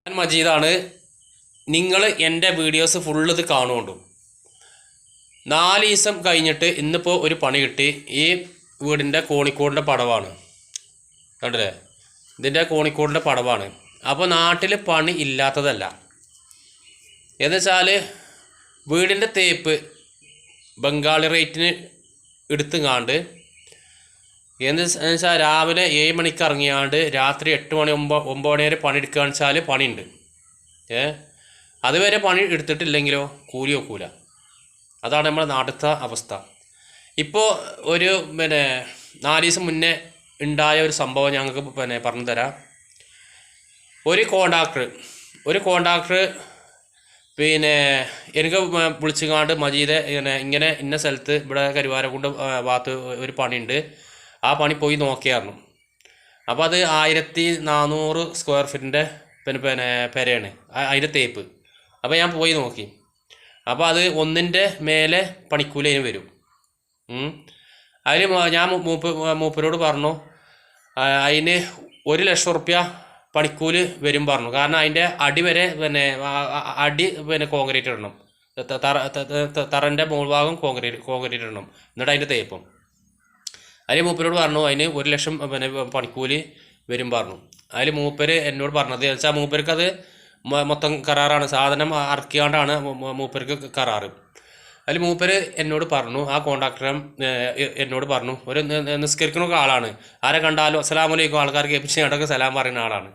ഞാൻ മജീദാണ്. നിങ്ങൾ എൻ്റെ വീഡിയോസ് ഫുള്ള് ഇത് കാണുകൊണ്ടു 4 ദിവസം കഴിഞ്ഞിട്ട് ഇന്നിപ്പോൾ ഒരു പണി കിട്ടി. ഈ വീടിൻ്റെ കോണിക്കോടിൻ്റെ പടവാണ്, കണ്ടില്ലേ? ഇതിൻ്റെ കോണിക്കോടിൻ്റെ പടവാണ്. അപ്പോൾ നാട്ടിൽ പണി ഇല്ലാത്തതല്ല. എന്ന് വെച്ചാൽ വീടിൻ്റെ തേപ്പ് ബംഗാളി റേറ്റിന് എടുത്തുങ്ങാണ്ട് എന്ന് വെച്ചാൽ രാവിലെ 7 മണിക്ക് ഇറങ്ങിയാണ്ട് രാത്രി 8 മണി 9 മണി വരെ പണി എടുക്കുകയെന്ന് വെച്ചാൽ പണിയുണ്ട്. അതുവരെ പണി എടുത്തിട്ടില്ലെങ്കിലോ കൂലി വെക്കൂല. അതാണ് നമ്മുടെ നാട്ടിലത്തെ അവസ്ഥ. ഇപ്പോൾ ഒരു 4 ദിവസം മുന്നേ ഉണ്ടായ ഒരു സംഭവം ഞങ്ങൾക്ക് പറഞ്ഞു തരാം. ഒരു കോൺട്രാക്ടർ എനിക്ക് വിളിച്ചുകാണ്ട് മജീദ് ഇങ്ങനെ ഇന്ന സ്ഥലത്ത് ഇവിടെ കരുവാരക്കുണ്ട് ഭാഗത്ത് ഒരു പണിയുണ്ട്, ആ പണി പോയി നോക്കിയായിരുന്നു. അപ്പോൾ അത് 1400 സ്ക്വയർ ഫീറ്റിൻ്റെ പെരയാണ് അതിൻ്റെ തേപ്പ്. അപ്പോൾ ഞാൻ പോയി നോക്കി. അപ്പോൾ അത് 1-ൻ്റെ മേലെ പണിക്കൂലി വരും. അതിൽ ഞാൻ മൂപ്പരോട് പറഞ്ഞു അതിന് 1 ലക്ഷം ഉറുപ്യ പണിക്കൂലി വരും പറഞ്ഞു. കാരണം അതിൻ്റെ അടി വരെ അടി കോൺക്രീറ്റ് ഇടണം, തറൻ്റെ മുകൾഭാഗം കോൺക്രീറ്റ് ഇടണം, എന്നിട്ട് അതിൻ്റെ തേപ്പം. അതിൽ മൂപ്പരോട് പറഞ്ഞു അതിന് 1 ലക്ഷം പണിക്കൂലി വരും പറഞ്ഞു. അതിൽ മൂപ്പര് എന്നോട് പറഞ്ഞത് വെച്ചാൽ മൂപ്പർക്ക് അത് മൊത്തം കരാറാണ്, സാധനം ഇറക്കിയാണ്ടാണ് മൂപ്പർക്ക് കരാറ്. അതിൽ മൂപ്പര് എന്നോട് പറഞ്ഞു, ആ കോൺട്രാക്ടർ എന്നോട് പറഞ്ഞു, ഒരു നിസ്കരിക്കുന്ന ആളാണ്, ആരെ കണ്ടാലും അസ്സലാമലൈക്കും ആൾക്കാർക്ക് കേൾപ്പിച്ച് സലാം പറയുന്ന ആളാണ്.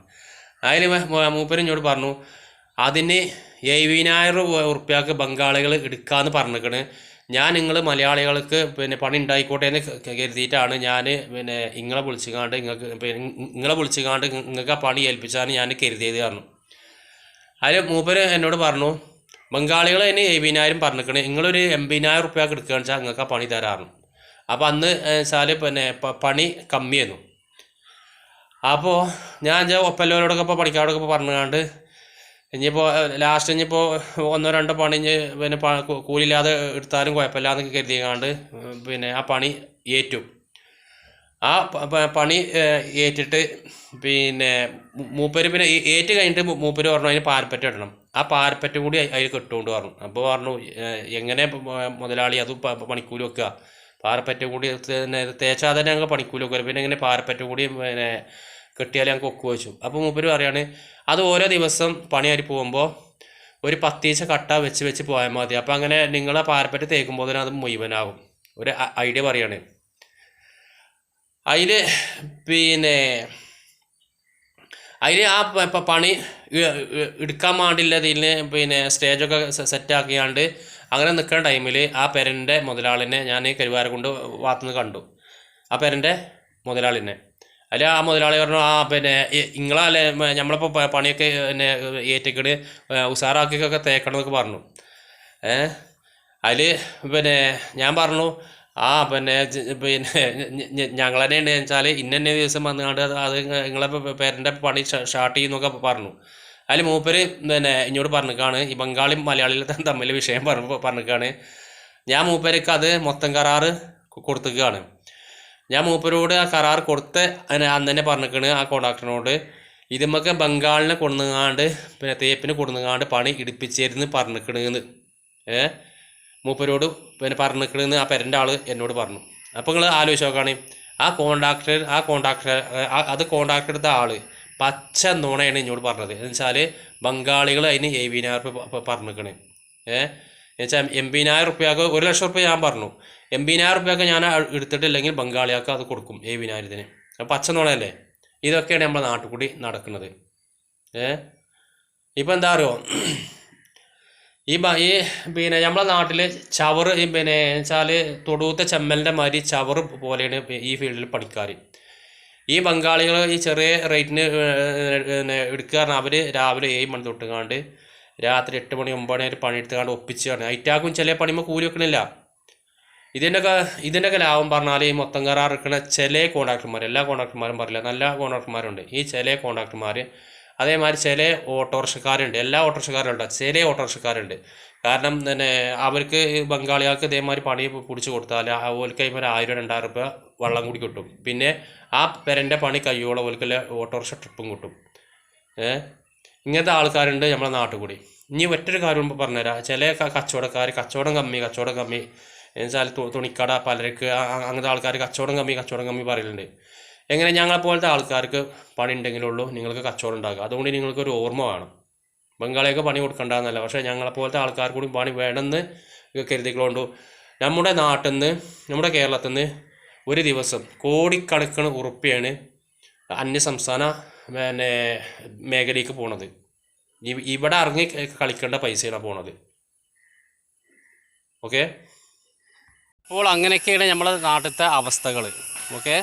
അതിൽ മൂപ്പര് എന്നോട് പറഞ്ഞു അതിന് 70,000 ഉറുപ്പ്യക്ക് ബംഗാളികൾ എടുക്കാമെന്ന് പറഞ്ഞിരിക്കണ്. ഞാൻ നിങ്ങൾ മലയാളികൾക്ക് പണി ഉണ്ടായിക്കോട്ടെ എന്ന് കരുതിയിട്ടാണ് ഞാൻ നിങ്ങളെ വിളിച്ചുകാണ്ട് നിങ്ങൾക്ക് ആ പണി ഏൽപ്പിച്ചാണ് ഞാൻ കരുതിയത് പറഞ്ഞു. അതിൽ മൂപ്പര് എന്നോട് പറഞ്ഞു ബംഗാളികൾ അതിന് 70,000 പറഞ്ഞിരിക്കണേ, നിങ്ങളൊരു 80,000 ഉറുപ്പ്യക്ക് എടുക്കുകയെന്ന് വെച്ചാൽ നിങ്ങൾക്ക് ആ പണി തരാറുണ്ട്. അപ്പോൾ അന്ന് വെച്ചാൽ പണി കമ്മിയായിരുന്നു. അപ്പോൾ ഞാൻ ഒപ്പല്ലവരോടൊക്കെ ഇപ്പോൾ പണിക്കാരോടൊക്കെ പറഞ്ഞുകൊണ്ട് ഇനിയിപ്പോൾ ലാസ്റ്റ് 1-2 പണി കൂലില്ലാതെ എടുത്താലും കുഴപ്പമില്ല എന്നൊക്കെ കരുതിയാണ്ട് ആ പണി ഏറ്റു. ആ പണി ഏറ്റിട്ട് മൂപ്പര് ഏറ്റ് കഴിഞ്ഞിട്ട് മൂപ്പര് പറഞ്ഞു അതിന് പാരപ്പറ്റ ഇടണം, ആ പാരപ്പറ്റും കൂടി അതിൽ കെട്ടുകൊണ്ട് പറഞ്ഞു. അപ്പോൾ പറഞ്ഞു എങ്ങനെ മുതലാളി അത് പണിക്കൂലി വെക്കുക, പാരപ്പറ്റും കൂടി തേച്ചാൽ തന്നെ ഞങ്ങൾ പണിക്കൂലി വെക്കുക, പിന്നെ എങ്ങനെ പാരപ്പറ്റും കൂടി കെട്ടിയാൽ ഞങ്ങൾക്ക് ഒക്കു വെച്ചു. അപ്പോൾ മൂപ്പര് പറയാണ് അത് ഓരോ ദിവസം പണിയായി പോകുമ്പോൾ ഒരു 10 കട്ട വെച്ച് പോയാൽ മതി. അപ്പോൾ അങ്ങനെ നിങ്ങളെ പാരപ്പറ്റ് തേക്കുമ്പോൾ തന്നെ അത് മുഴുവനാകും. ഒരു ഐഡിയ പറയാണ്. അതിൽ ആ പണി എടുക്കാൻ വേണ്ടില്ല ഇതിന് സ്റ്റേജൊക്കെ സെറ്റാക്കിയാണ്ട് അങ്ങനെ നിൽക്കുന്ന ടൈമിൽ ആ പെരൻ്റെ മുതലാളിനെ ഞാൻ കരുവാരക്കുണ്ട് ഭാഗത്തുനിന്ന് കണ്ടു. ആ പെരൻ്റെ മുതലാളിനെ അതിൽ ആ മുതലാളി പറഞ്ഞു നിങ്ങളല്ലേ നമ്മളിപ്പോൾ പണിയൊക്കെ ഏറ്റിക്കട് ഉഷാറാക്കിയൊക്കെ തേക്കണമെന്നൊക്കെ പറഞ്ഞു. അതിൽ ഞാൻ പറഞ്ഞു ഞങ്ങൾ തന്നെയാണ് വെച്ചാൽ ഇന്നെ ദിവസം വന്നുകൊണ്ട് അത് നിങ്ങളെ പേരൻ്റെ പണി സ്റ്റാർട്ട് ചെയ്യുന്നൊക്കെ പറഞ്ഞു. അതിൽ മൂപ്പര് എന്നോട് പറഞ്ഞിക്കാണ് ഈ ബംഗാളിയും മലയാളികളും തമ്മിൽ വിഷയം പറഞ്ഞിക്കാണ്. ഞാൻ മൂപ്പർക്ക് അത് മൊത്തം കരാറ് കൊടുത്തിക്കുകയാണ്. ഞാൻ മൂപ്പരോട് ആ കരാർ കൊടുത്ത് അന്ന് തന്നെ പറഞ്ഞിരിക്കണ് ആ കോൺട്രാക്ടറിനോട് ഇതുമൊക്കെ ബംഗാളിനെ കൊടുങ്ങാണ്ട് തേപ്പിന് കൊടുങ്ങാണ്ട് പണി ഇടിപ്പിച്ചിരുന്ന് പറഞ്ഞിരിക്കണെന്ന് മൂപ്പരോട് പറഞ്ഞിരിക്കണെന്ന് ആ പെരൻ്റെ ആൾ എന്നോട് പറഞ്ഞു. അപ്പോൾ നിങ്ങൾ ആലോചിച്ച് നോക്കുകയാണ് ആ കോൺട്രാക്ടർ എടുത്ത ആൾ പച്ച നുണയാണ് എന്നോട് പറഞ്ഞത്. എന്ന് വെച്ചാൽ ബംഗാളികൾ അതിന് 70,000 പറഞ്ഞിരിക്കണേ. എന്നുവെച്ചാൽ 80,000 ഉറുപ്പ്യക്ക് 1 ലക്ഷം ഉറുപ്പ്യ ഞാൻ പറഞ്ഞു, 80,000 ഉറുപ്പ്യക്ക് ഞാൻ എടുത്തിട്ടില്ലെങ്കിൽ ബംഗാളിയാൾക്ക് അത് കൊടുക്കും 70,000-ന്. പച്ച നുണയല്ലേ? ഇതൊക്കെയാണ് നമ്മുടെ നാട്ടിൽ കൂടി നടക്കുന്നത്. ഇപ്പം എന്താ അറിയോ, ഈ നമ്മളെ നാട്ടിൽ ചവറ് വെച്ചാൽ തൊടുത്ത ചെമ്മലിൻ്റെ മാതിരി ചവറ് പോലെയാണ് ഈ ഫീൽഡിൽ പണിക്കാർ. ഈ ബംഗാളികൾ ഈ ചെറിയ റേറ്റിന് എടുക്കുക പറഞ്ഞാൽ അവർ രാവിലെ 7 മണി തൊട്ടുകാണ്ട് രാത്രി 8 മണി 9 മണി വരെ പണിയെടുത്തുകൊണ്ട് ഒപ്പിച്ചാണ്. ഐറ്റാക്കും ചില പണിയുമ്പോൾ കൂലി വെക്കണില്ല. ഇതിൻ്റെയൊക്കെ ലാഭം പറഞ്ഞാൽ ഈ മൊത്തം കരാർ എടുക്കുന്ന ചില കോൺട്രാക്ടർമാർ, എല്ലാ കോൺട്രാക്ടർമാരും പറയില്ല, നല്ല കോൺട്രാക്ടർമാരുണ്ട്. ഈ ചില കോൺട്രാക്ടർമാർ അതേമാതിരി ചില ഓട്ടോറിക്ഷക്കാരുണ്ട്, എല്ലാ ഓട്ടോറിക്ഷക്കാരുണ്ട്, ചില ഓട്ടോറിക്ഷക്കാരുണ്ട്. കാരണം അവർക്ക് ബംഗാളികൾക്ക് ഇതേമാതിരി പണി പിടിച്ച് കൊടുത്താൽ ഓൽക്ക് 1000-2000 രൂപ വെള്ളം കൂടി കിട്ടും. പിന്നെ ആ പെരൻ്റെ പണി കഴിയോളം ഓൽക്കുള്ള ഓട്ടോറിക്ഷ ട്രിപ്പും കിട്ടും. ഇങ്ങനത്തെ ആൾക്കാരുണ്ട് നമ്മുടെ നാട്ടിൽ കൂടി. ഇനി മറ്റൊരു കാര്യം പറഞ്ഞുതരാം. ചില കച്ചവടക്കാർ കച്ചവടം കമ്മി എന്നുവെച്ചാൽ തുണിക്കട പലർക്ക് അങ്ങനത്തെ ആൾക്കാർ കച്ചവടം കമ്മി പറയലുണ്ട്. എങ്ങനെ ഞങ്ങളെപ്പോലത്തെ ആൾക്കാർക്ക് പണി ഉണ്ടെങ്കിലുള്ളൂ നിങ്ങൾക്ക് കച്ചവടം ഉണ്ടാക്കുക. അതുകൊണ്ട് നിങ്ങൾക്കൊരു ഓർമ്മ വേണം. ബംഗാളിയൊക്കെ പണി കൊടുക്കണ്ടെന്നല്ല, പക്ഷേ ഞങ്ങളെപ്പോലത്തെ ആൾക്കാർക്ക് കൂടി പണി വേണമെന്ന് കരുതിക്കൊണ്ടു. നമ്മുടെ നാട്ടിൽ നിന്ന്, നമ്മുടെ കേരളത്തിൽ നിന്ന് ഒരു ദിവസം കോടിക്കണക്കിന് ഉറുപ്പിയാണ് അന്യസംസ്ഥാന മേഖലയ്ക്ക് പോണത്. ഇവിടെ ഇറങ്ങി കളിക്കേണ്ട പൈസയാണ് പോണത്. ഓക്കെ, അപ്പോൾ അങ്ങനെയൊക്കെയാണ് നമ്മുടെ നാട്ടിലത്തെ അവസ്ഥകൾ. ഓക്കെ.